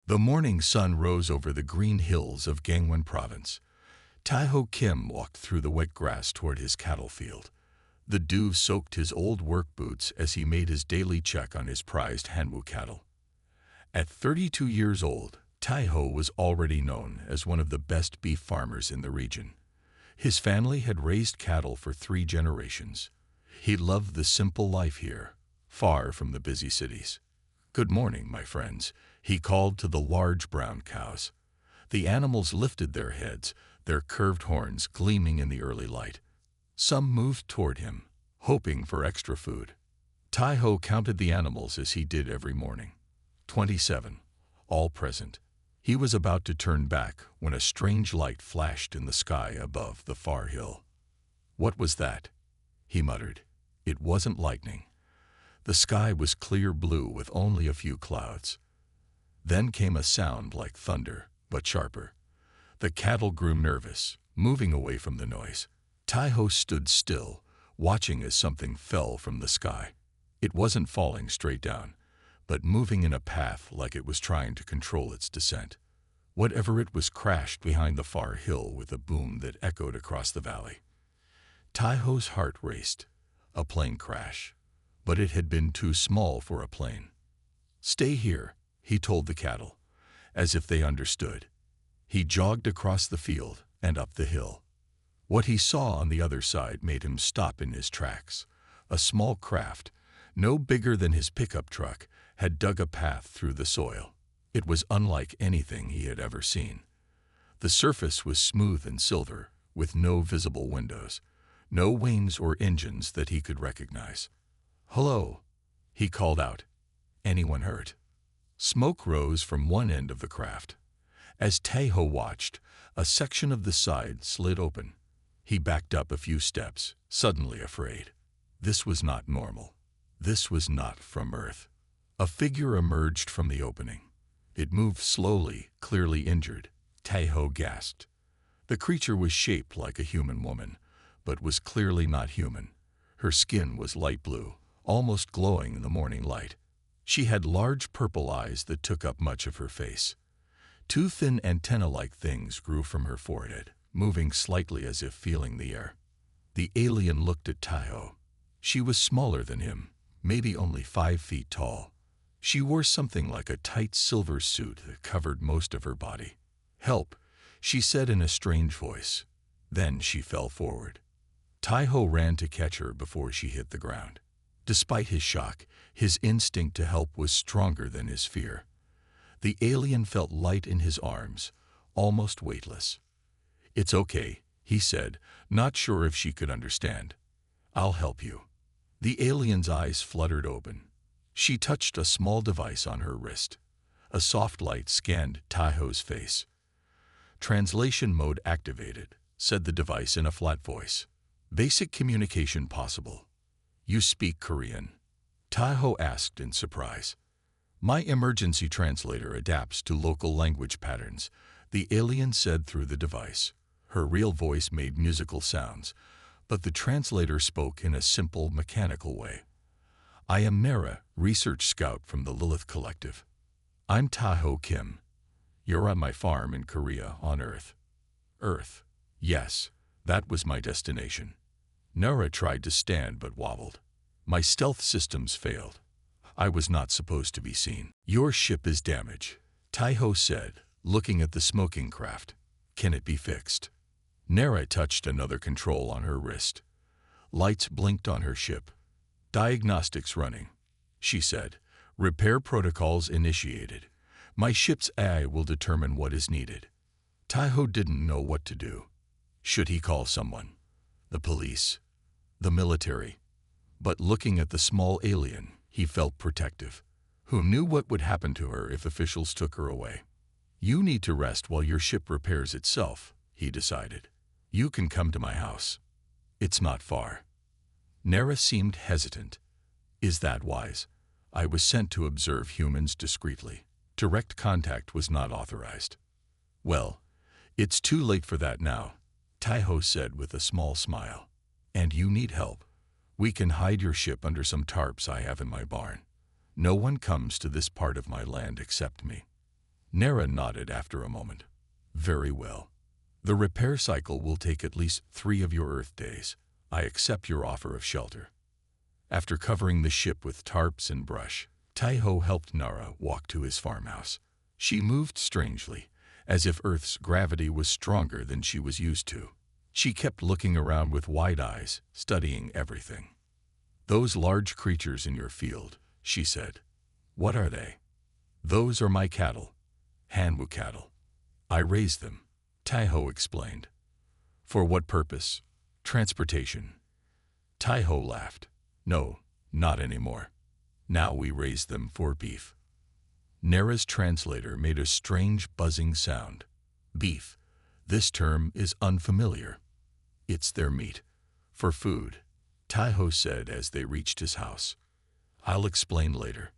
The morning sun rose over the green hills of Gangwon Province. Tae-ho Kim walked through the wet grass toward his cattle field. The dew soaked his old work boots as he made his daily check on his prized Hanwoo cattle. At 32 years old, Tae-ho was already known as one of the best beef farmers in the region. His family had raised cattle for 3 generations. He loved the simple life here, far from the busy cities. "Good morning, my friends," he called to the large brown cows. The animals lifted their heads, their curved horns gleaming in the early light. Some moved toward him, hoping for extra food. Tae-ho counted the animals as he did every morning. 27, all present. He was about to turn back when a strange light flashed in the sky above the far hill. "What was that?" he muttered. It wasn't lightning. The sky was clear blue with only a few clouds. Then came a sound like thunder, but sharper. The cattle grew nervous, moving away from the noise. Tae-ho stood still, watching as something fell from the sky. It wasn't falling straight down, but moving in a path like it was trying to control its descent. Whatever it was crashed behind the far hill with a boom that echoed across the valley. Tae-ho's heart raced. A plane crash. But it had been too small for a plane. "Stay here," he told the cattle, as if they understood. He jogged across the field and up the hill. What he saw on the other side made him stop in his tracks. A small craft, no bigger than his pickup truck, had dug a path through the soil. It was unlike anything he had ever seen. The surface was smooth and silver, with no visible windows, no wings or engines that he could recognize. "Hello," he called out. "Anyone hurt?" Smoke rose from one end of the craft. As Tae-ho watched, a section of the side slid open. He backed up a few steps, suddenly afraid. This was not normal. This was not from Earth. A figure emerged from the opening. It moved slowly, clearly injured. Tae-ho gasped. The creature was shaped like a human woman, but was clearly not human. Her skin was light blue, almost glowing in the morning light. She had large purple eyes that took up much of her face. 2 thin antenna-like things grew from her forehead, moving slightly as if feeling the air. The alien looked at Tae-ho. She was smaller than him, maybe only 5 feet tall. She wore something like a tight silver suit that covered most of her body. "Help," she said in a strange voice. Then she fell forward. Tae-ho ran to catch her before she hit the ground. Despite his shock, his instinct to help was stronger than his fear. The alien felt light in his arms, almost weightless. "It's okay," he said, not sure if she could understand. "I'll help you." The alien's eyes fluttered open. She touched a small device on her wrist. A soft light scanned Tae-ho's face. "Translation mode activated," said the device in a flat voice. "Basic communication possible. You speak Korean?" Tae-ho asked in surprise. "My emergency translator adapts to local language patterns," the alien said through the device. Her real voice made musical sounds, but the translator spoke in a simple, mechanical way. "I am Nara, research scout from the Lilith Collective. I'm Tae-ho Kim. You're on my farm in Korea, on Earth." Earth. Yes, that was my destination. Nara tried to stand but wobbled. "My stealth systems failed. I was not supposed to be seen." "Your ship is damaged," Tae-ho said, looking at the smoking craft. "Can it be fixed?" Nara touched another control on her wrist. Lights blinked on her ship. "Diagnostics running," she said. "Repair protocols initiated. My ship's AI will determine what is needed." Tae-ho didn't know what to do. Should he call someone? The police? The military? But looking at the small alien, he felt protective. Who knew what would happen to her if officials took her away? "You need to rest while your ship repairs itself," he decided. "You can come to my house. It's not far." Nara seemed hesitant. "Is that wise? I was sent to observe humans discreetly. Direct contact was not authorized." "Well, it's too late for that now," Tae-ho said with a small smile. "And you need help. We can hide your ship under some tarps I have in my barn. No one comes to this part of my land except me." Nara nodded after a moment. Very well. The repair cycle will take at least 3 of your Earth days. I accept your offer of shelter. After covering the ship with tarps and brush, Tai-Ho helped Nara walk to his farmhouse. She moved strangely, as if Earth's gravity was stronger than she was used to. She kept looking around with wide eyes, studying everything. Those large creatures in your field, she said. What are they? Those are my cattle. Hanwoo cattle. I raise them, Tai-Ho explained. For what purpose? Transportation. Tai-Ho laughed. No, not anymore. Now we raise them for beef. Nara's translator made a strange buzzing sound. Beef. This term is unfamiliar. It's their meat. For food, Tai-Ho said as they reached his house. I'll explain later.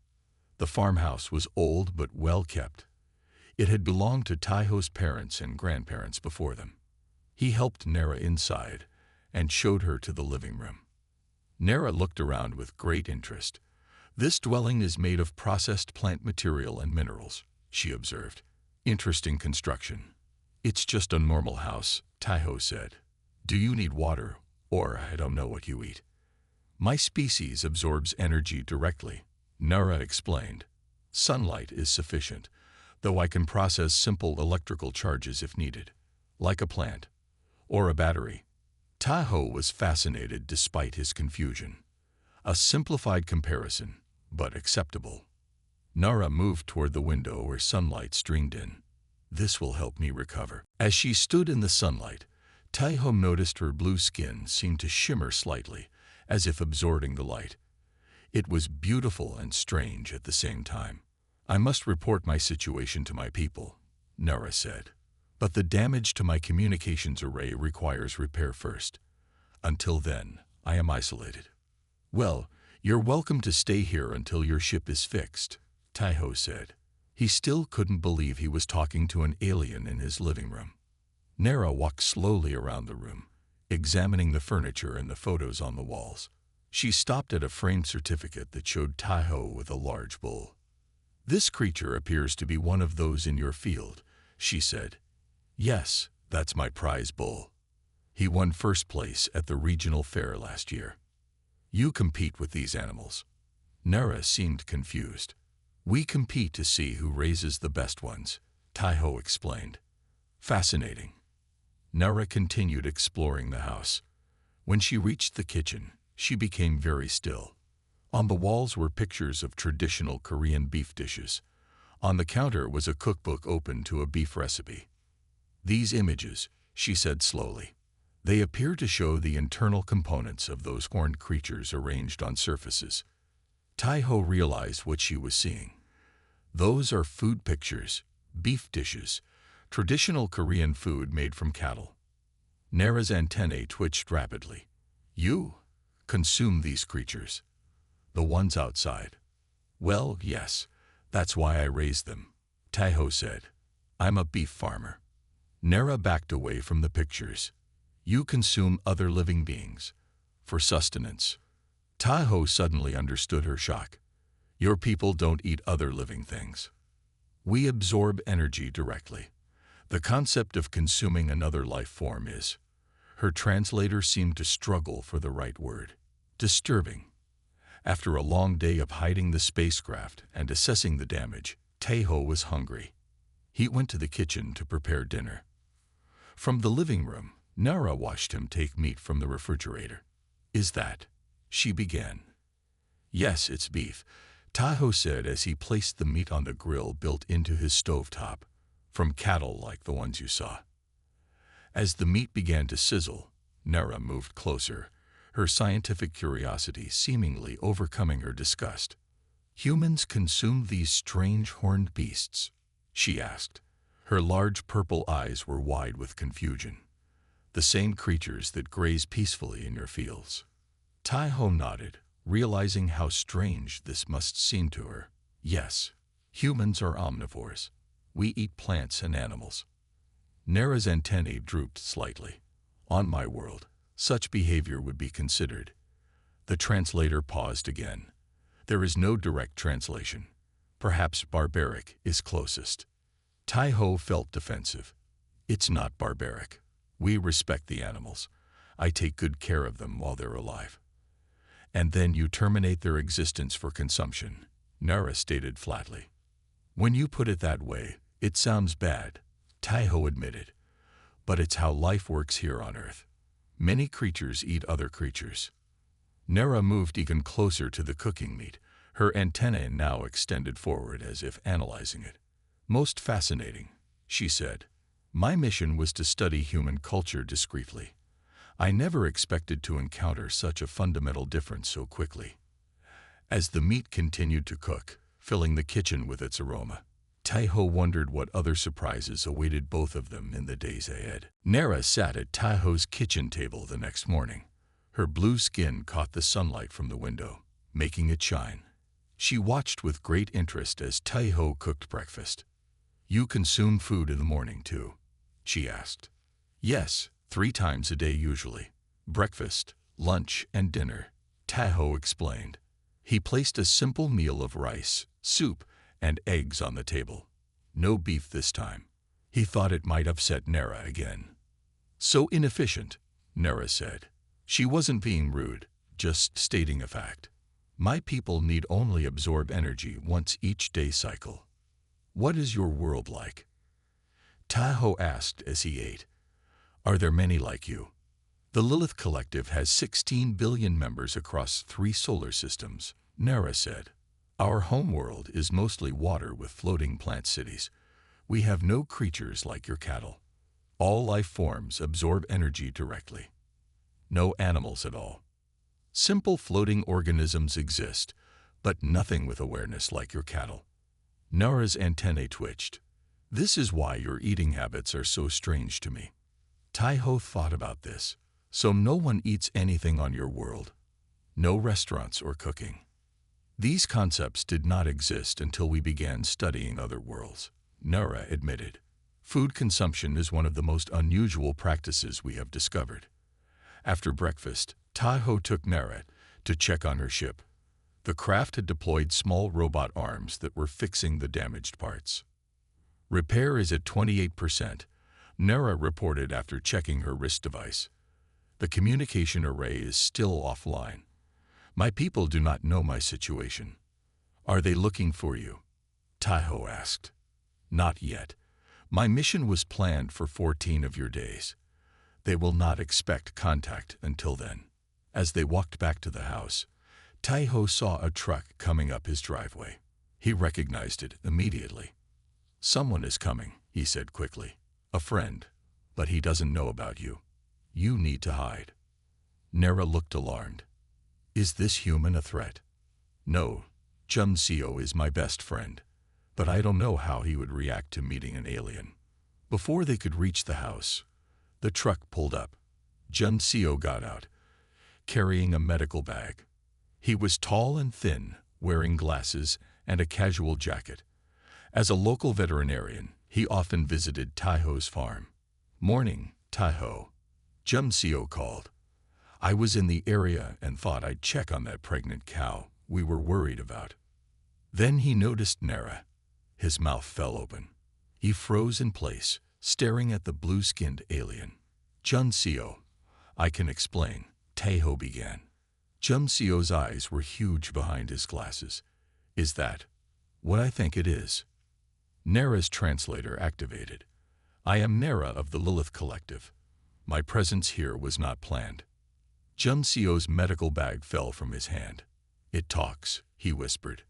The farmhouse was old but well kept. It had belonged to Tai-Ho's parents and grandparents before them. He helped Nara inside and showed her to the living room. Nara looked around with great interest. This dwelling is made of processed plant material and minerals, she observed. Interesting construction. It's just a normal house, Tai-Ho said. Do you need water, or I don't know what you eat? My species absorbs energy directly, Nara explained. Sunlight is sufficient, though I can process simple electrical charges if needed, like a plant or a battery. Tai-Ho was fascinated despite his confusion. A simplified comparison, but acceptable. Nara moved toward the window where sunlight streamed in. This will help me recover. As she stood in the sunlight, Tai-Ho noticed her blue skin seemed to shimmer slightly, as if absorbing the light. It was beautiful and strange at the same time. I must report my situation to my people, Nara said. But the damage to my communications array requires repair first. Until then, I am isolated. Well, you're welcome to stay here until your ship is fixed, Tai-Ho said. He still couldn't believe he was talking to an alien in his living room. Nara walked slowly around the room, examining the furniture and the photos on the walls. She stopped at a framed certificate that showed Tai-Ho with a large bull. This creature appears to be one of those in your field, she said. Yes, that's my prize bull. He won first place at the regional fair last year. You compete with these animals. Nara seemed confused. We compete to see who raises the best ones, Tai-Ho explained. Fascinating. Nara continued exploring the house. When she reached the kitchen, she became very still. On the walls were pictures of traditional Korean beef dishes. On the counter was a cookbook open to a beef recipe. These images, she said slowly, they appear to show the internal components of those horned creatures arranged on surfaces. Tai-Ho realized what she was seeing. Those are food pictures, beef dishes, traditional Korean food made from cattle. Nara's antennae twitched rapidly. You consume these creatures. The ones outside. Well, yes, that's why I raised them, Tai-Ho said. I'm a beef farmer. Nara backed away from the pictures. You consume other living beings. For sustenance. Tai-Ho suddenly understood her shock. Your people don't eat other living things. We absorb energy directly. The concept of consuming another life form is. Her translator seemed to struggle for the right word. Disturbing. After a long day of hiding the spacecraft and assessing the damage, Tai-Ho was hungry. He went to the kitchen to prepare dinner. From the living room, Nara watched him take meat from the refrigerator. Is that? She began. Yes, it's beef, Tai-Ho said as he placed the meat on the grill built into his stovetop, from cattle like the ones you saw. As the meat began to sizzle, Nara moved closer, her scientific curiosity seemingly overcoming her disgust. Humans consume these strange horned beasts? She asked. Her large purple eyes were wide with confusion. The same creatures that graze peacefully in your fields. Tai-Ho nodded, realizing how strange this must seem to her. Yes, humans are omnivores. We eat plants and animals. Nara's antennae drooped slightly. On my world, such behavior would be considered. The translator paused again. There is no direct translation. Perhaps barbaric is closest. Tai-ho felt defensive. It's not barbaric. We respect the animals. I take good care of them while they're alive. And then you terminate their existence for consumption, Nara stated flatly. When you put it that way, it sounds bad, Tai-ho admitted. But it's how life works here on Earth. Many creatures eat other creatures. Nara moved even closer to the cooking meat, her antennae now extended forward as if analyzing it. Most fascinating, she said. My mission was to study human culture discreetly. I never expected to encounter such a fundamental difference so quickly. As the meat continued to cook, filling the kitchen with its aroma, Tai-ho wondered what other surprises awaited both of them in the days ahead. Nara sat at Tai-ho's kitchen table the next morning. Her blue skin caught the sunlight from the window, making it shine. She watched with great interest as Tai-ho cooked breakfast. You consume food in the morning too? She asked. Yes, 3 times a day usually. Breakfast, lunch, and dinner, Tai-ho explained. He placed a simple meal of rice, soup, and eggs on the table. No beef this time. He thought it might upset Nara again. So inefficient, Nara said. She wasn't being rude, just stating a fact. My people need only absorb energy once each day cycle. What is your world like? Tai-ho asked as he ate. Are there many like you? The Lilith Collective has 16 billion members across 3 solar systems, Nara said. Our homeworld is mostly water with floating plant cities. We have no creatures like your cattle. All life forms absorb energy directly. No animals at all. Simple floating organisms exist, but nothing with awareness like your cattle. Nara's antennae twitched. This is why your eating habits are so strange to me. Tai-ho thought about this. So no one eats anything on your world. No restaurants or cooking. These concepts did not exist until we began studying other worlds, Nara admitted. Food consumption is one of the most unusual practices we have discovered. After breakfast, Tai-ho took Nara to check on her ship. The craft had deployed small robot arms that were fixing the damaged parts. Repair is at 28%, Nara reported after checking her wrist device. The communication array is still offline. My people do not know my situation. Are they looking for you? Tai-ho asked. Not yet. My mission was planned for 14 of your days. They will not expect contact until then. As they walked back to the house, Tai-ho saw a truck coming up his driveway. He recognized it immediately. Someone is coming, he said quickly. A friend, but he doesn't know about you. You need to hide. Nara looked alarmed. Is this human a threat? No, Jun-seo is my best friend, but I don't know how he would react to meeting an alien. Before they could reach the house, the truck pulled up. Jun-seo got out, carrying a medical bag. He was tall and thin, wearing glasses and a casual jacket. As a local veterinarian, he often visited Tai-ho's farm. Morning, Tai-ho. Jun-seo called. I was in the area and thought I'd check on that pregnant cow we were worried about. Then he noticed Nara. His mouth fell open. He froze in place, staring at the blue-skinned alien. Jun-seo, I can explain, Tai-ho began. Jun-seo's eyes were huge behind his glasses. Is that what I think it is? Nara's translator activated. I am Nara of the Lilith Collective. My presence here was not planned. Jun-seo's medical bag fell from his hand. It talks, he whispered.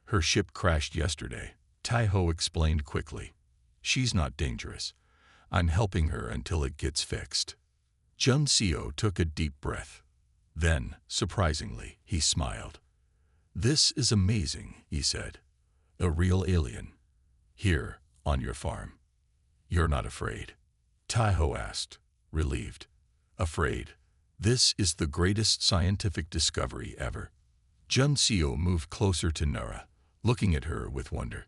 Her ship crashed yesterday, Tai-ho explained quickly. She's not dangerous. I'm helping her until it gets fixed. Jun-seo took a deep breath. Then, surprisingly, he smiled. This is amazing, he said. A real alien. Here, on your farm. You're not afraid? Tai-ho asked, relieved. Afraid. This is the greatest scientific discovery ever. Jun-seo moved closer to Nara, looking at her with wonder.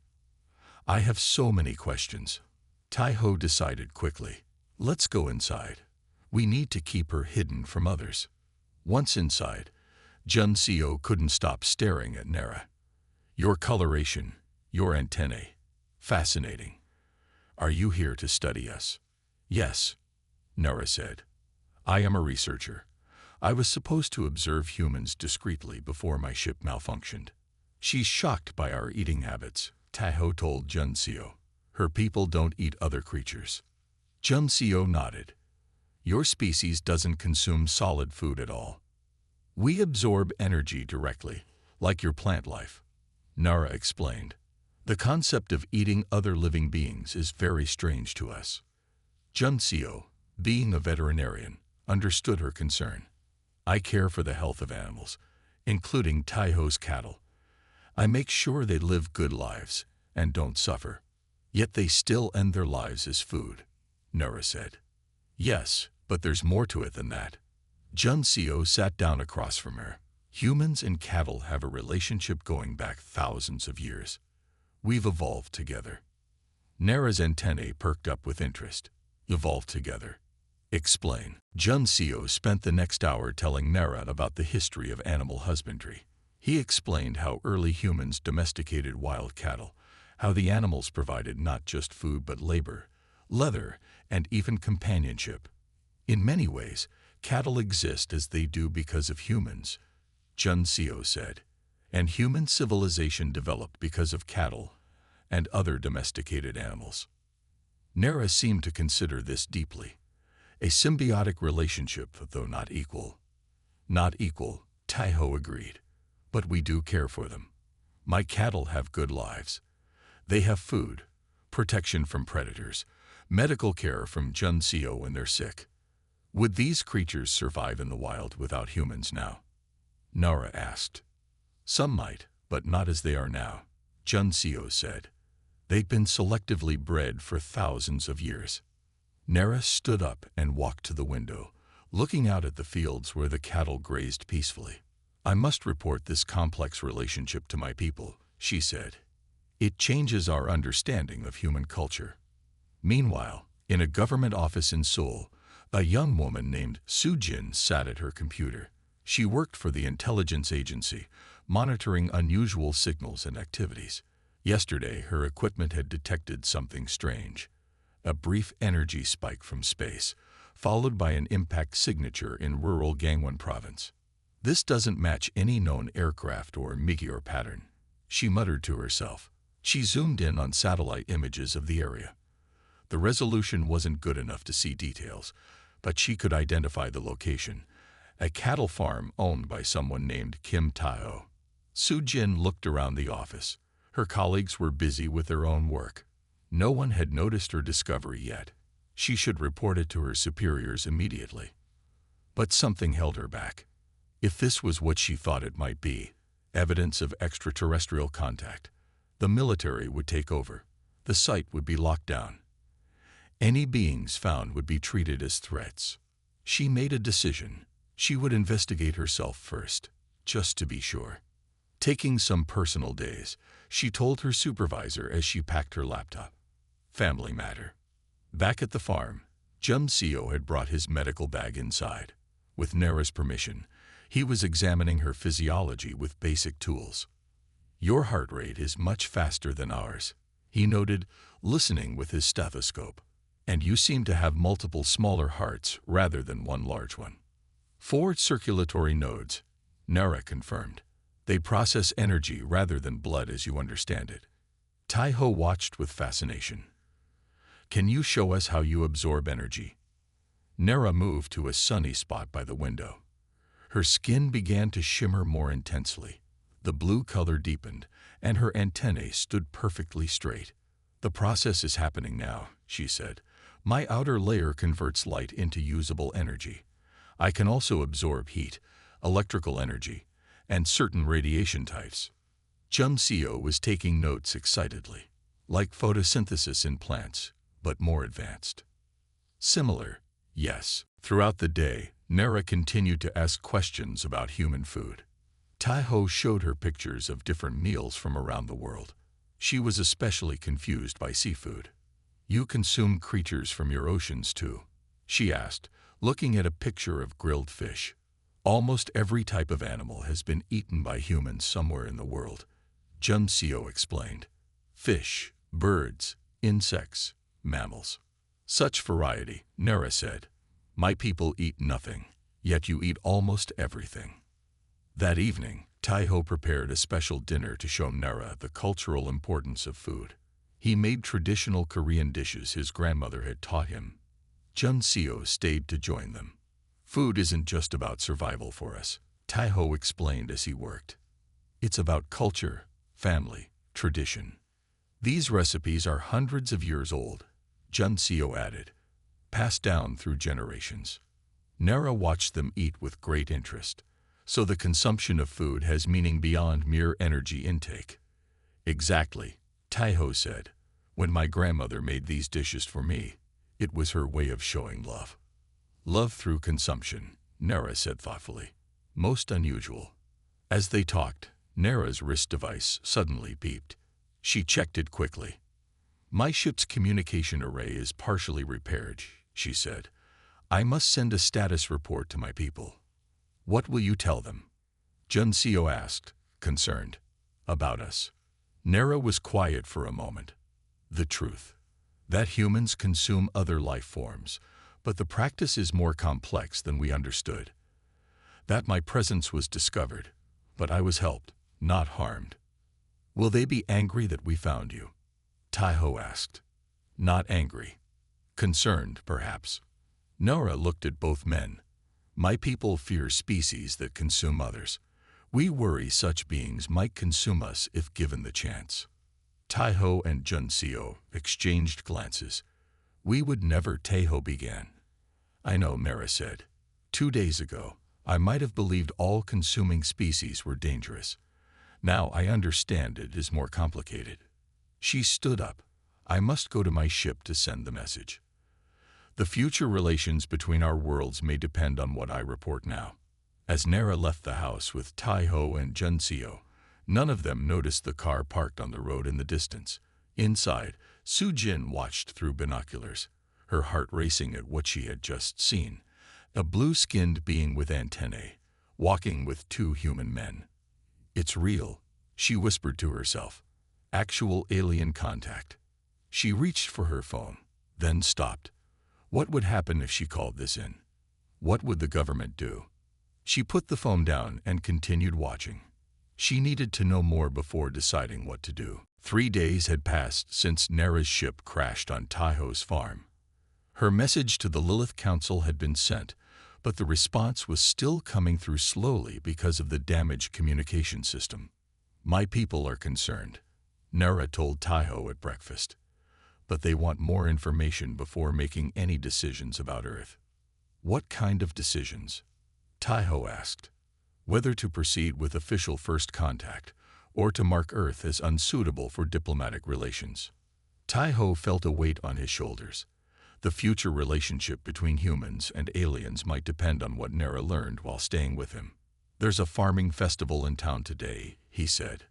I have so many questions. Tai-ho decided quickly. Let's go inside. We need to keep her hidden from others. Once inside, Jun-seo couldn't stop staring at Nara. Your coloration, your antennae. Fascinating. Are you here to study us? Yes, Nora said. I am a researcher. I was supposed to observe humans discreetly before my ship malfunctioned. She's shocked by our eating habits, Taho told Junseo. Her people don't eat other creatures. Junseo nodded. Your species doesn't consume solid food at all. We absorb energy directly, like your plant life, Nara explained. The concept of eating other living beings is very strange to us. Junseo, being a veterinarian, understood her concern. I care for the health of animals, including Taiho's cattle. I make sure they live good lives and don't suffer. Yet they still end their lives as food, Nora said. Yes, but there's more to it than that. Junseo sat down across from her. Humans and cattle have a relationship going back thousands of years. We've evolved together. Nara's antennae perked up with interest. Evolved together. Explain. Junseo spent the next hour telling Nara about the history of animal husbandry. He explained how early humans domesticated wild cattle, how the animals provided not just food but labor, leather, and even companionship. In many ways, cattle exist as they do because of humans, Junseo said, and human civilization developed because of cattle and other domesticated animals. Nara seemed to consider this deeply. A symbiotic relationship, though not equal. Not equal, Taiho agreed. But we do care for them. My cattle have good lives. They have food, protection from predators, medical care from Junseo when they're sick. Would these creatures survive in the wild without humans now? Nara asked. Some might, but not as they are now, Junseo said. They've been selectively bred for thousands of years. Nara stood up and walked to the window, looking out at the fields where the cattle grazed peacefully. I must report this complex relationship to my people, she said. It changes our understanding of human culture. Meanwhile, in a government office in Seoul, a young woman named Soo-jin sat at her computer. She worked for the intelligence agency, monitoring unusual signals and activities. Yesterday, her equipment had detected something strange. A brief energy spike from space, followed by an impact signature in rural Gangwon province. This doesn't match any known aircraft or meteor pattern, she muttered to herself. She zoomed in on satellite images of the area. The resolution wasn't good enough to see details, but she could identify the location, a cattle farm owned by someone named Kim Tae-ho. Soo-jin looked around the office. Her colleagues were busy with their own work. No one had noticed her discovery yet. She should report it to her superiors immediately. But something held her back. If this was what she thought it might be, evidence of extraterrestrial contact, the military would take over. The site would be locked down. Any beings found would be treated as threats. She made a decision. She would investigate herself first, just to be sure. Taking some personal days, she told her supervisor as she packed her laptop. Family matter. Back at the farm, Junseo had brought his medical bag inside. With Nara's permission, he was examining her physiology with basic tools. Your heart rate is much faster than ours, he noted, listening with his stethoscope. And you seem to have multiple smaller hearts rather than one large one. 4 circulatory nodes, Nara confirmed. They process energy rather than blood as you understand it. Taiho watched with fascination. Can you show us how you absorb energy? Nara moved to a sunny spot by the window. Her skin began to shimmer more intensely. The blue color deepened, and her antennae stood perfectly straight. The process is happening now, she said. My outer layer converts light into usable energy. I can also absorb heat, electrical energy, and certain radiation types. Junseo was taking notes excitedly. Like photosynthesis in plants, but more advanced. Similar, yes. Throughout the day, Nara continued to ask questions about human food. Taiho showed her pictures of different meals from around the world. She was especially confused by seafood. You consume creatures from your oceans too, she asked, looking at a picture of grilled fish. Almost every type of animal has been eaten by humans somewhere in the world, Junseo explained. Fish, birds, insects, mammals. Such variety, Nera said. My people eat nothing, yet you eat almost everything. That evening, Taiho prepared a special dinner to show Nera the cultural importance of food. He made traditional Korean dishes his grandmother had taught him. Jun-seo stayed to join them. Food isn't just about survival for us, Taiho explained as he worked. It's about culture, family, tradition. These recipes are hundreds of years old, Jun-seo added, passed down through generations. Nera watched them eat with great interest, so the consumption of food has meaning beyond mere energy intake. Exactly, Taiho said. When my grandmother made these dishes for me, it was her way of showing love. Love through consumption, Nera said thoughtfully. Most unusual. As they talked, Nera's wrist device suddenly beeped. She checked it quickly. My ship's communication array is partially repaired, she said. I must send a status report to my people. What will you tell them? Jun-seo asked, concerned. About us. Nera was quiet for a moment. The truth. That humans consume other life forms, but the practice is more complex than we understood. That my presence was discovered, but I was helped, not harmed. Will they be angry that we found you? Taiho asked. Not angry. Concerned, perhaps. Nora looked at both men. My people fear species that consume others. We worry such beings might consume us if given the chance. Taiho and Jun-seo exchanged glances. We would never, Taiho began. I know, Nera said. 2 days ago, I might have believed all consuming species were dangerous. Now I understand it is more complicated. She stood up. I must go to my ship to send the message. The future relations between our worlds may depend on what I report now. As Nera left the house with Taiho and Jun-seo, none of them noticed the car parked on the road in the distance. Inside, Su-jin watched through binoculars, her heart racing at what she had just seen. A blue-skinned being with antennae, walking with 2 human men. It's real, she whispered to herself. Actual alien contact. She reached for her phone, then stopped. What would happen if she called this in? What would the government do? She put the phone down and continued watching. She needed to know more before deciding what to do. 3 days had passed since Nera's ship crashed on Taiho's farm. Her message to the Lilith Council had been sent, but the response was still coming through slowly because of the damaged communication system. My people are concerned, Nera told Taiho at breakfast. But they want more information before making any decisions about Earth. What kind of decisions? Taiho asked. Whether to proceed with official first contact or to mark Earth as unsuitable for diplomatic relations. Taiho felt a weight on his shoulders. The future relationship between humans and aliens might depend on what Nera learned while staying with him. There's a farming festival in town today, he said.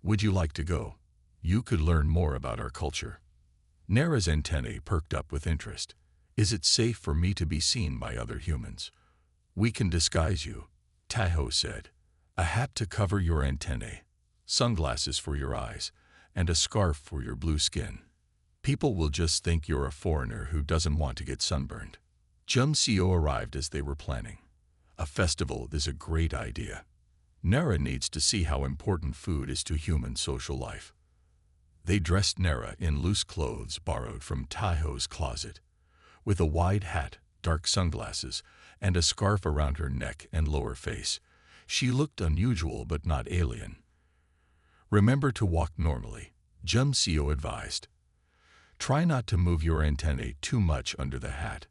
Would you like to go? You could learn more about our culture. Nera's antennae perked up with interest. Is it safe for me to be seen by other humans? We can disguise you, Taiho said. A hat to cover your antennae, sunglasses for your eyes, and a scarf for your blue skin. People will just think you're a foreigner who doesn't want to get sunburned. Jun-seo arrived as they were planning. A festival is a great idea. Nera needs to see how important food is to human social life. They dressed Nera in loose clothes borrowed from Taiho's closet, with a wide hat, dark sunglasses, and a scarf around her neck and lower face. She looked unusual but not alien. Remember to walk normally, Jun-seo advised. Try not to move your antennae too much under the hat.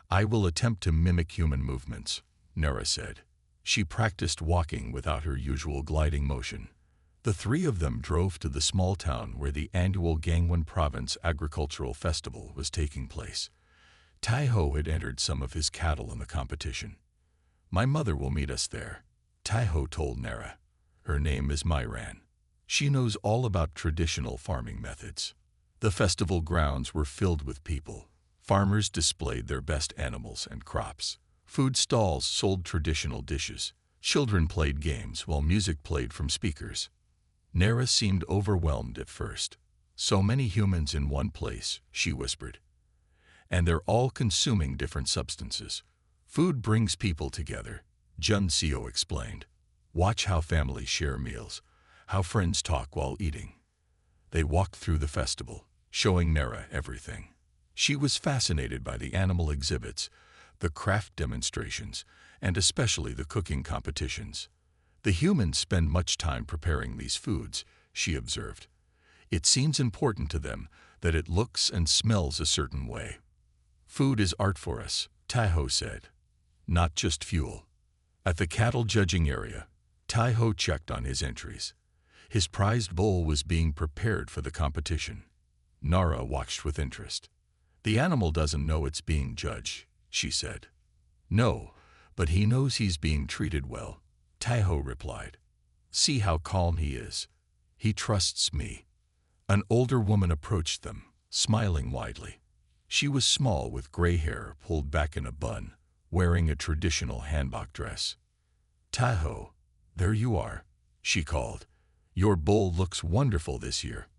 I will attempt to mimic human movements, Nera said. She practiced walking without her usual gliding motion. The 3 of them drove to the small town where the annual Gangwon Province Agricultural Festival was taking place. Taiho had entered some of his cattle in the competition. My mother will meet us there, Taiho told Nera. Her name is Myran. She knows all about traditional farming methods. The festival grounds were filled with people. Farmers displayed their best animals and crops. Food stalls sold traditional dishes. Children played games while music played from speakers. Nera seemed overwhelmed at first. So many humans in one place, she whispered. And they're all consuming different substances. Food brings people together, Jun Seo explained. Watch how families share meals, how friends talk while eating. They walked through the festival, showing Nera everything. She was fascinated by the animal exhibits, the craft demonstrations, and especially the cooking competitions. The humans spend much time preparing these foods, she observed. It seems important to them that it looks and smells a certain way. Food is art for us, Taiho said. Not just fuel. At the cattle judging area, Taiho checked on his entries. His prized bull was being prepared for the competition. Nara watched with interest. The animal doesn't know it's being judged, she said. No, but he knows he's being treated well, Taiho replied. See how calm he is. He trusts me. An older woman approached them, smiling widely. She was small with gray hair pulled back in a bun, wearing a traditional hanbok dress. Taiho, there you are, she called. Your bull looks wonderful this year.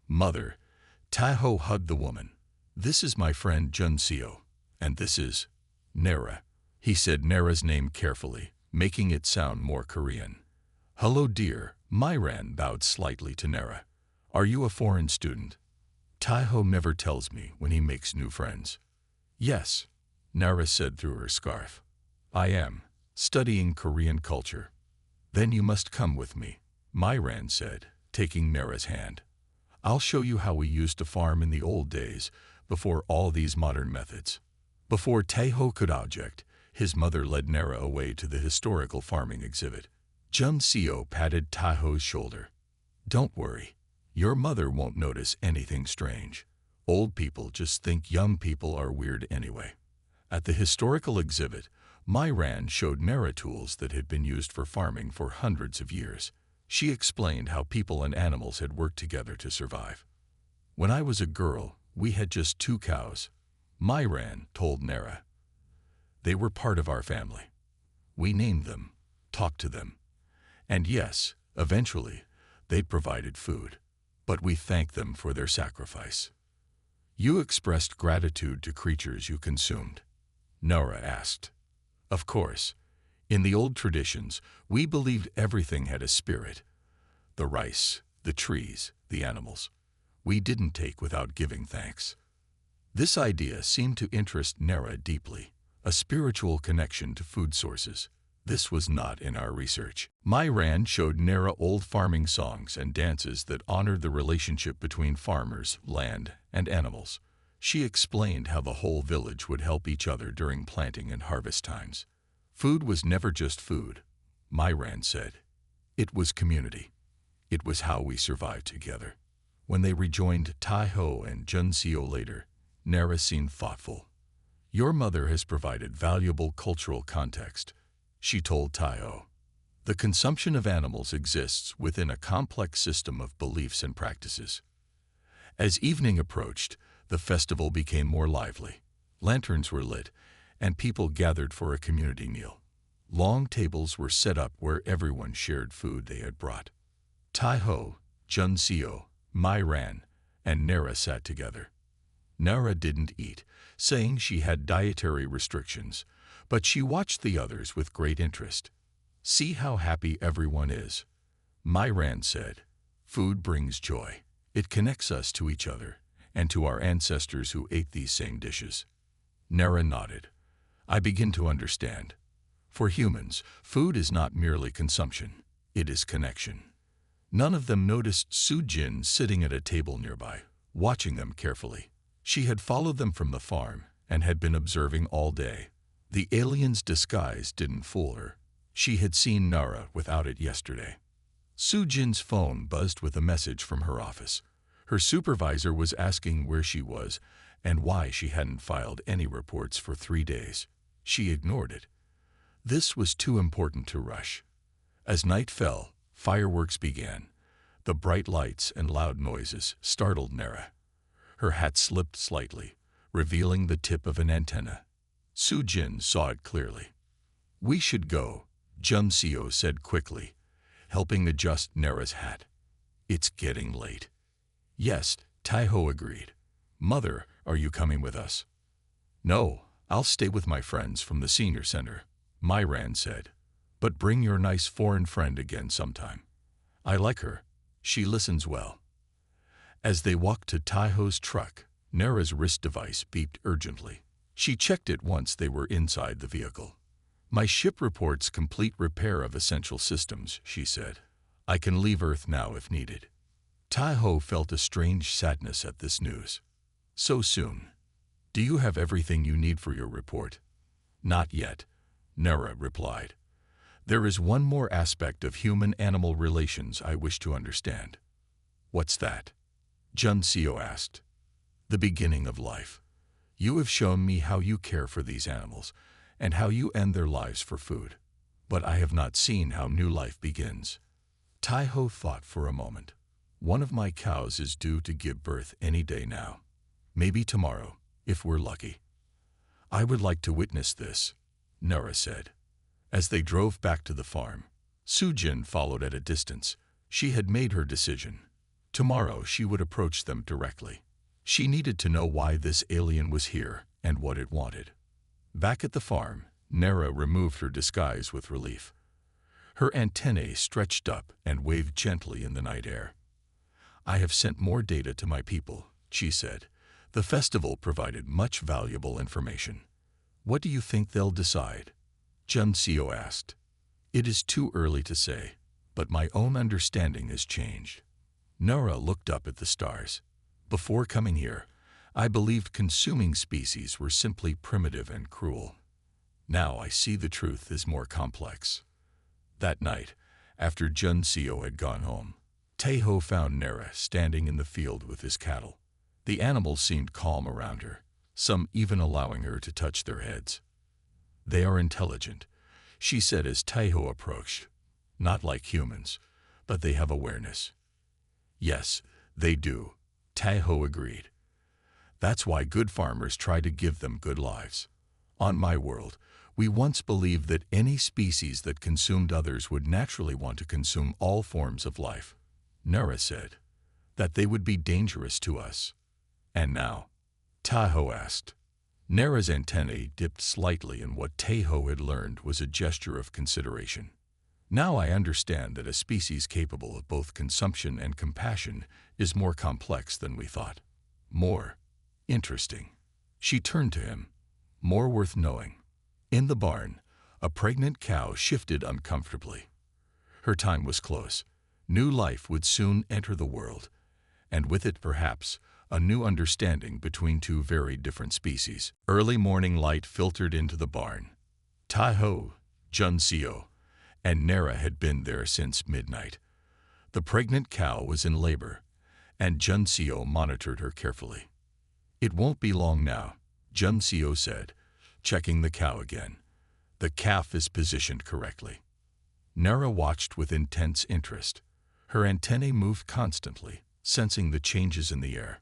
Mother, Taiho hugged the woman. This is my friend Jun Seo, and this is Nera. He said Nera's name carefully, making it sound more Korean. Hello dear, Myran bowed slightly to Nera. Are you a foreign student? Taiho never tells me when he makes new friends. Yes, Nera said through her scarf. I am, studying Korean culture. Then you must come with me, Myran said, taking Nera's hand. I'll show you how we used to farm in the old days, before all these modern methods. Before Taiho could object, his mother led Nera away to the historical farming exhibit. Jun Seo patted Taiho's shoulder. Don't worry. Your mother won't notice anything strange. Old people just think young people are weird anyway. At the historical exhibit, Myran showed Nera tools that had been used for farming for hundreds of years. She explained how people and animals had worked together to survive. When I was a girl, we had just 2 cows, Myran told Nera. They were part of our family. We named them, talked to them. And yes, eventually, they provided food. But we thanked them for their sacrifice. You expressed gratitude to creatures you consumed, Nora asked. Of course. In the old traditions, we believed everything had a spirit. The rice, the trees, the animals. We didn't take without giving thanks. This idea seemed to interest Nera deeply, a spiritual connection to food sources. This was not in our research. Myran showed Nera old farming songs and dances that honored the relationship between farmers, land, and animals. She explained how the whole village would help each other during planting and harvest times. Food was never just food, Myran said. It was community. It was how we survived together. When they rejoined Taiho and Jun Seo later, Nera seemed thoughtful. Your mother has provided valuable cultural context, she told Taiho. The consumption of animals exists within a complex system of beliefs and practices. As evening approached, the festival became more lively. Lanterns were lit, and people gathered for a community meal. Long tables were set up where everyone shared food they had brought. Taiho, Jun Seo, Myran, and Nera sat together. Nera didn't eat, saying she had dietary restrictions, but she watched the others with great interest. See how happy everyone is, Myran said. Food brings joy. It connects us to each other and to our ancestors who ate these same dishes. Nera nodded. I begin to understand. For humans, food is not merely consumption. It is connection. None of them noticed Sujin sitting at a table nearby, watching them carefully. She had followed them from the farm and had been observing all day. The alien's disguise didn't fool her. She had seen Nara without it yesterday. Sujin's phone buzzed with a message from her office. Her supervisor was asking where she was and why she hadn't filed any reports for 3 days. She ignored it. This was too important to rush. As night fell, fireworks began. The bright lights and loud noises startled Nera. Her hat slipped slightly, revealing the tip of an antenna. Sujin saw it clearly. We should go, Jun Seo said quickly, helping adjust Nera's hat. It's getting late. Yes, Taiho agreed. Mother, are you coming with us? No, I'll stay with my friends from the senior center, Myran said. But bring your nice foreign friend again sometime. I like her. She listens well. As they walked to Taiho's truck, Nara's wrist device beeped urgently. She checked it once they were inside the vehicle. My ship reports complete repair of essential systems, she said. I can leave Earth now if needed. Taiho felt a strange sadness at this news. So soon. Do you have everything you need for your report? Not yet, Nara replied. There is one more aspect of human-animal relations I wish to understand. What's that? Junseo asked. The beginning of life. You have shown me how you care for these animals, and how you end their lives for food. But I have not seen how new life begins. Taiho thought for a moment. One of my cows is due to give birth any day now. Maybe tomorrow, if we're lucky. I would like to witness this, Nara said. As they drove back to the farm, Sujin followed at a distance. She had made her decision. Tomorrow she would approach them directly. She needed to know why this alien was here and what it wanted. Back at the farm, Nara removed her disguise with relief. Her antennae stretched up and waved gently in the night air. I have sent more data to my people, she said. The festival provided much valuable information. What do you think they'll decide? Junseo asked. It is too early to say, but my own understanding has changed. Nara looked up at the stars. Before coming here, I believed consuming species were simply primitive and cruel. Now I see the truth is more complex. That night, after Junseo had gone home, Taiho found Nara standing in the field with his cattle. The animals seemed calm around her, some even allowing her to touch their heads. They are intelligent, she said as Taiho approached. Not like humans, but they have awareness. Yes, they do, Taiho agreed. That's why good farmers try to give them good lives. On my world, we once believed that any species that consumed others would naturally want to consume all forms of life. Nara said that they would be dangerous to us. And now? Taiho asked. Nara's antennae dipped slightly, and what Taiho had learned was a gesture of consideration. Now I understand that a species capable of both consumption and compassion is more complex than we thought. More interesting. She turned to him. More worth knowing. In the barn, a pregnant cow shifted uncomfortably. Her time was close. New life would soon enter the world, and with it perhaps a new understanding between two very different species. Early morning light filtered into the barn. Taiho, Junseo, and Nara had been there since midnight. The pregnant cow was in labor, and Junseo monitored her carefully. It won't be long now, Junseo said, checking the cow again. The calf is positioned correctly. Nara watched with intense interest. Her antennae moved constantly, sensing the changes in the air.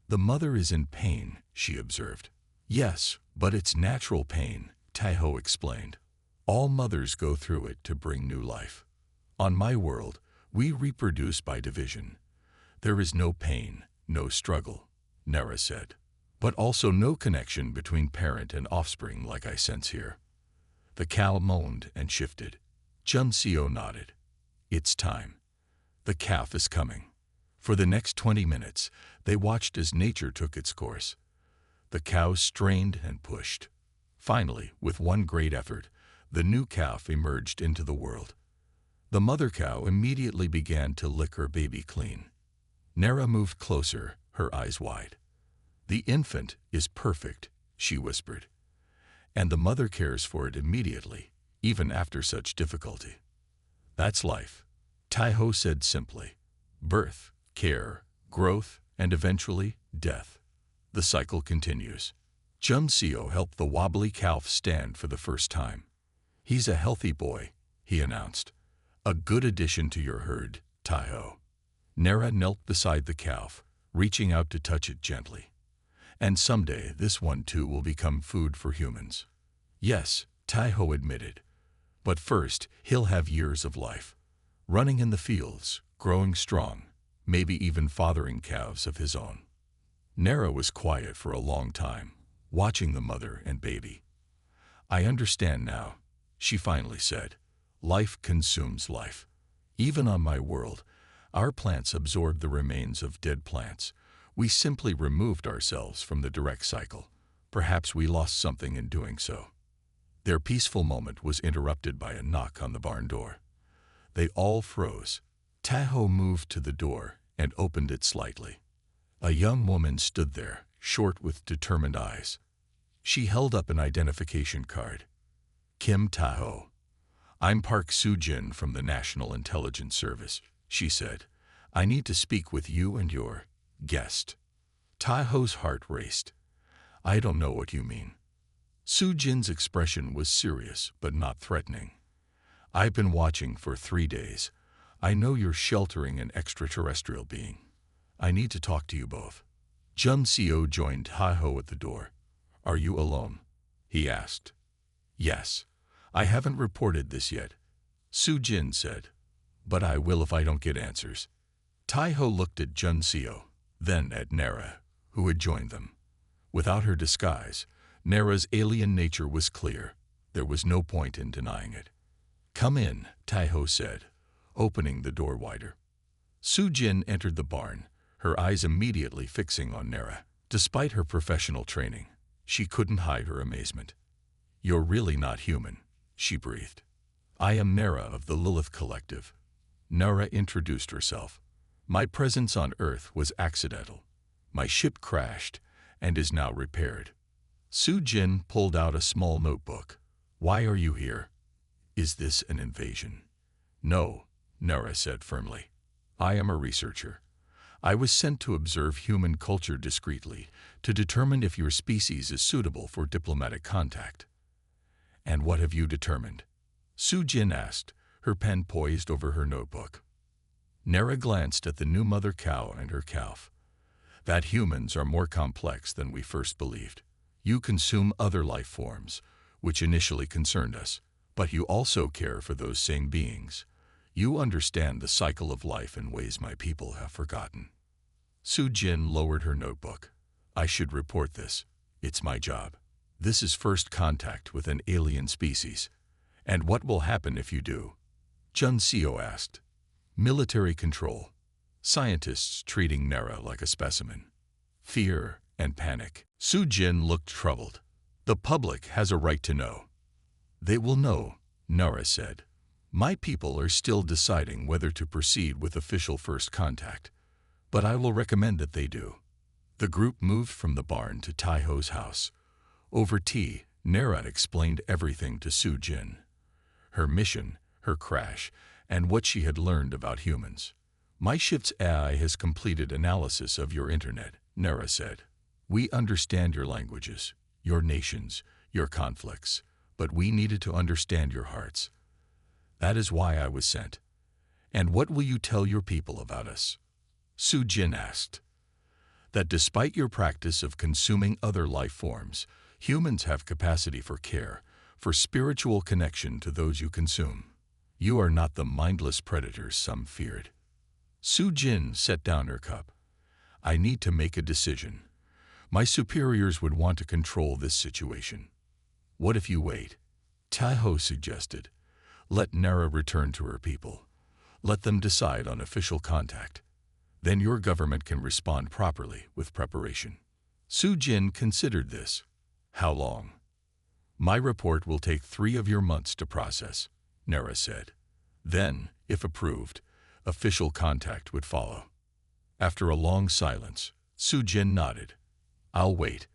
The mother is in pain, she observed. Yes, but it's natural pain, Taiho explained. All mothers go through it to bring new life. On my world, we reproduce by division. There is no pain, no struggle, Nara said, but also no connection between parent and offspring like I sense here. The cow moaned and shifted. Junseo nodded. It's time. The calf is coming. For the next 20 minutes, they watched as nature took its course. The cow strained and pushed. Finally, with one great effort, the new calf emerged into the world. The mother cow immediately began to lick her baby clean. Nara moved closer, her eyes wide. The infant is perfect, she whispered. And the mother cares for it immediately, even after such difficulty. That's life, Taiho said simply. Birth, care, growth, and eventually death. The cycle continues. Junseo helped the wobbly calf stand for the first time. He's a healthy boy, he announced. A good addition to your herd, Taiho. Nara knelt beside the calf, reaching out to touch it gently. And someday this one too will become food for humans. Yes, Taiho admitted. But first, he'll have years of life. Running in the fields, growing strong, maybe even fathering calves of his own. Nera was quiet for a long time, watching the mother and baby. "I understand now," she finally said. "Life consumes life. Even on my world, our plants absorb the remains of dead plants. We simply removed ourselves from the direct cycle. Perhaps we lost something in doing so." Their peaceful moment was interrupted by a knock on the barn door. They all froze. Tahoe moved to the door and opened it slightly. A young woman stood there, short with determined eyes. She held up an identification card. "Kim Tahoe. I'm Park Soo-jin from the National Intelligence Service," she said. "I need to speak with you and your guest." Tahoe's heart raced. "I don't know what you mean." Soo-jin's expression was serious but not threatening. "I've been watching for 3 days. I know you're sheltering an extraterrestrial being. I need to talk to you both." Jun Seo joined Tahoe at the door. "Are you alone?" he asked. "Yes. I haven't reported this yet," Soo-jin said. "But I will if I don't get answers." Tahoe looked at Jun Seo, then at Nera, who had joined them. Without her disguise, Nera's alien nature was clear. There was no point in denying it. "Come in," Tahoe said, opening the door wider. Soo-jin entered the barn, her eyes immediately fixing on Nera. Despite her professional training, she couldn't hide her amazement. "You're really not human," she breathed. "I am Nera of the Lilith Collective." Nera introduced herself. "My presence on Earth was accidental. My ship crashed and is now repaired." Soo-jin pulled out a small notebook. "Why are you here? Is this an invasion?" "No," Nera said firmly. "I am a researcher. I was sent to observe human culture discreetly to determine if your species is suitable for diplomatic contact." "And what have you determined?" Soo-jin asked, her pen poised over her notebook. Nera glanced at the new mother cow and her calf. "That humans are more complex than we first believed. You consume other life forms, which initially concerned us, but you also care for those same beings. You understand the cycle of life in ways my people have forgotten." Soo-jin lowered her notebook. "I should report this. It's my job. This is first contact with an alien species. And what will happen if you do?" Jun Seo asked. "Military control. Scientists treating Nera like a specimen. Fear and panic." Soo-jin looked troubled. "The public has a right to know." "They will know," Nera said. "My people are still deciding whether to proceed with official first contact, but I will recommend that they do." The group moved from the barn to Tahoe's house. Over tea, Nera explained everything to Soo-jin. Her mission, her crash, and what she had learned about humans. "My ship's AI has completed analysis of your internet," Nera said. "We understand your languages, your nations, your conflicts, but we needed to understand your hearts. That is why I was sent." "And what will you tell your people about us?" Soo-jin asked. "That despite your practice of consuming other life forms, humans have capacity for care, for spiritual connection to those you consume. You are not the mindless predators some feared." Soo-jin set down her cup. "I need to make a decision. My superiors would want to control this situation." "What if you wait?" Tahoe suggested. "Let Nera return to her people. Let them decide on official contact. Then your government can respond properly with preparation." Soo-jin considered this. "How long?" "My report will take 3 of your months to process," Nera said. "Then, if approved, official contact would follow." After a long silence, Soo-jin nodded. "I'll wait,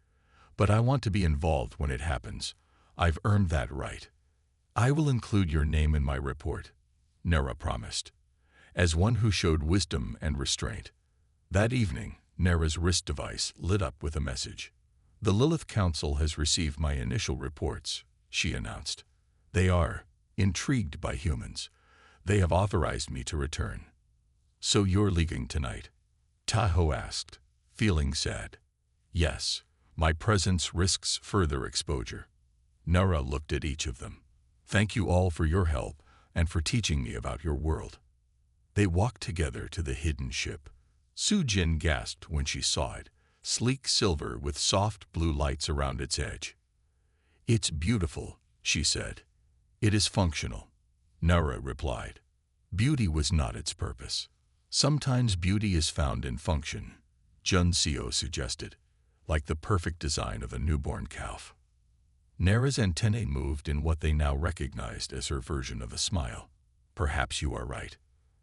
but I want to be involved when it happens. I've earned that right." "I will include your name in my report," Nera promised, "as one who showed wisdom and restraint." That evening, Nera's wrist device lit up with a message. "The Lilith Council has received my initial reports," she announced. "They are intrigued by humans. They have authorized me to return." "So you're leaving tonight?" Tahoe asked, feeling sad. "Yes, my presence risks further exposure." Nera looked at each of them. "Thank you all for your help and for teaching me about your world." They walked together to the hidden ship. Su-Jin gasped when she saw it, sleek silver with soft blue lights around its edge. "It's beautiful," she said. "It is functional," Nara replied. Beauty was not its purpose. "Sometimes beauty is found in function," Jun-Seo suggested, "like the perfect design of a newborn calf." Nara's antennae moved in what they now recognized as her version of a smile. "Perhaps you are right."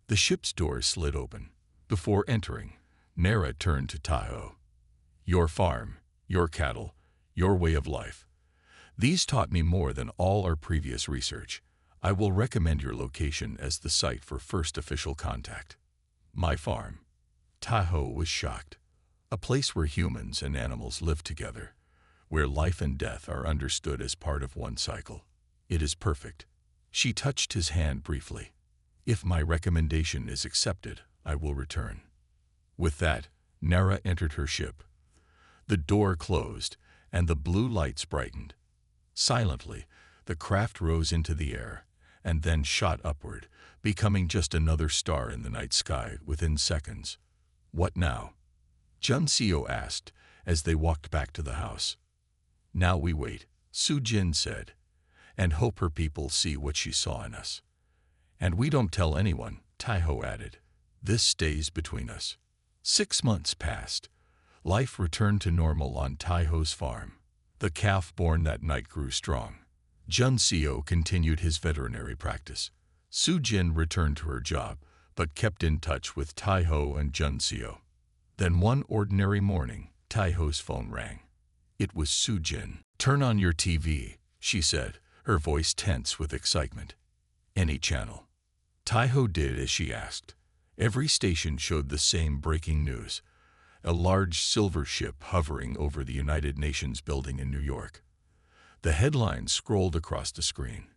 The ship's doors slid open. Before entering, Nara turned to Taiho. "Your farm, your cattle, your way of life. These taught me more than all our previous research. I will recommend your location as the site for first official contact." "My farm." Taiho was shocked. "A place where humans and animals live together, where life and death are understood as part of one cycle. It is perfect." She touched his hand briefly. "If my recommendation is accepted, I will return." With that, Nara entered her ship. The door closed, and the blue lights brightened. Silently, the craft rose into the air, and then shot upward, becoming just another star in the night sky within seconds. "What now?" Jun-Seo asked as they walked back to the house. "Now we wait," Su-Jin said, "and hope her people see what she saw in us." "And we don't tell anyone," Taiho added. "This stays between us." 6 months passed. Life returned to normal on Taiho's farm. The calf born that night grew strong. Jun-Seo continued his veterinary practice. Su-Jin returned to her job, but kept in touch with Taiho and Jun-Seo. Then one ordinary morning, Taiho's phone rang. It was Su-Jin. "Turn on your TV," she said, her voice tense with excitement. "Any channel." Taiho did as she asked. Every station showed the same breaking news: a large silver ship hovering over the United Nations building in New York. The headlines scrolled across the screen.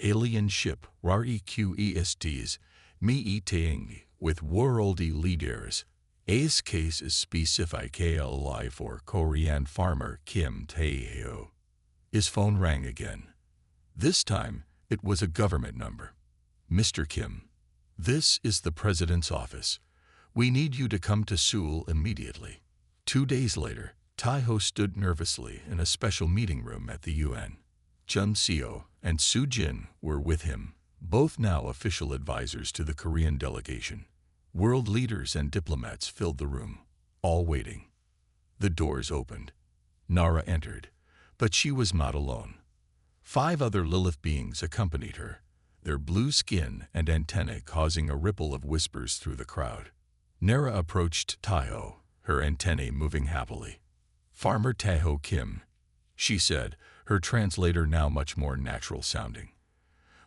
"Alien ship requests meeting with world leaders. A's case is specifically for Korean farmer Kim Tae-hyo." His phone rang again. This time, it was a government number. "Mr. Kim, this is the President's office. We need you to come to Seoul immediately." 2 days later, Taiho stood nervously in a special meeting room at the UN. Jun-Seo and Su-Jin were with him, both now official advisors to the Korean delegation. World leaders and diplomats filled the room, all waiting. The doors opened. Nara entered, but she was not alone. 5 other Lilith beings accompanied her, their blue skin and antennae causing a ripple of whispers through the crowd. Nara approached Taiho, her antennae moving happily. "Farmer Taiho Kim," she said, her translator now much more natural sounding.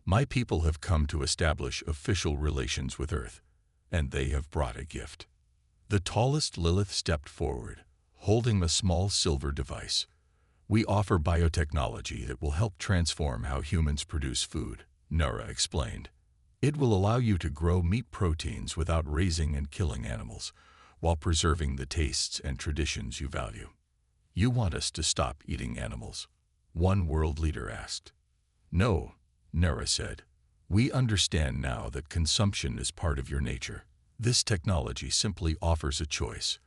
"My people have come to establish official relations with Earth, and they have brought a gift." The tallest Lilith stepped forward, holding a small silver device. "We offer biotechnology that will help transform how humans produce food," Nara explained. "It will allow you to grow meat proteins without raising and killing animals, while preserving the tastes and traditions you value." "You want us to stop eating animals?" one world leader asked. "No," Nara said. "We understand now that consumption is part of your nature. This technology simply offers a choice,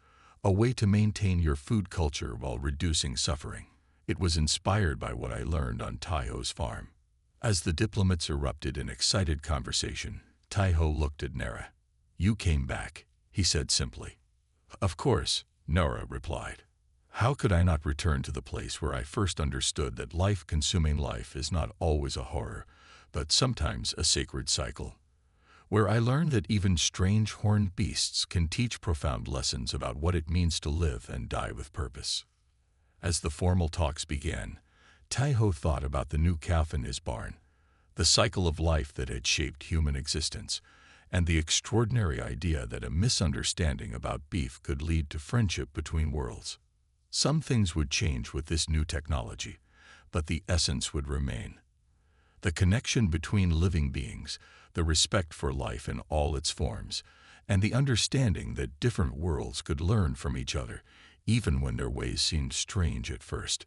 a way to maintain your food culture while reducing suffering. It was inspired by what I learned on Taiho's farm." As the diplomats erupted in excited conversation, Taiho looked at Nara. "You came back," he said simply. "Of course," Nara replied. "How could I not return to the place where I first understood that life consuming life is not always a horror, but sometimes a sacred cycle? Where I learned that even strange horned beasts can teach profound lessons about what it means to live and die with purpose." As the formal talks began, Taiho thought about the new calf in his barn, the cycle of life that had shaped human existence, and the extraordinary idea that a misunderstanding about beef could lead to friendship between worlds. Some things would change with this new technology, but the essence would remain. The connection between living beings, the respect for life in all its forms, and the understanding that different worlds could learn from each other, even when their ways seemed strange at first.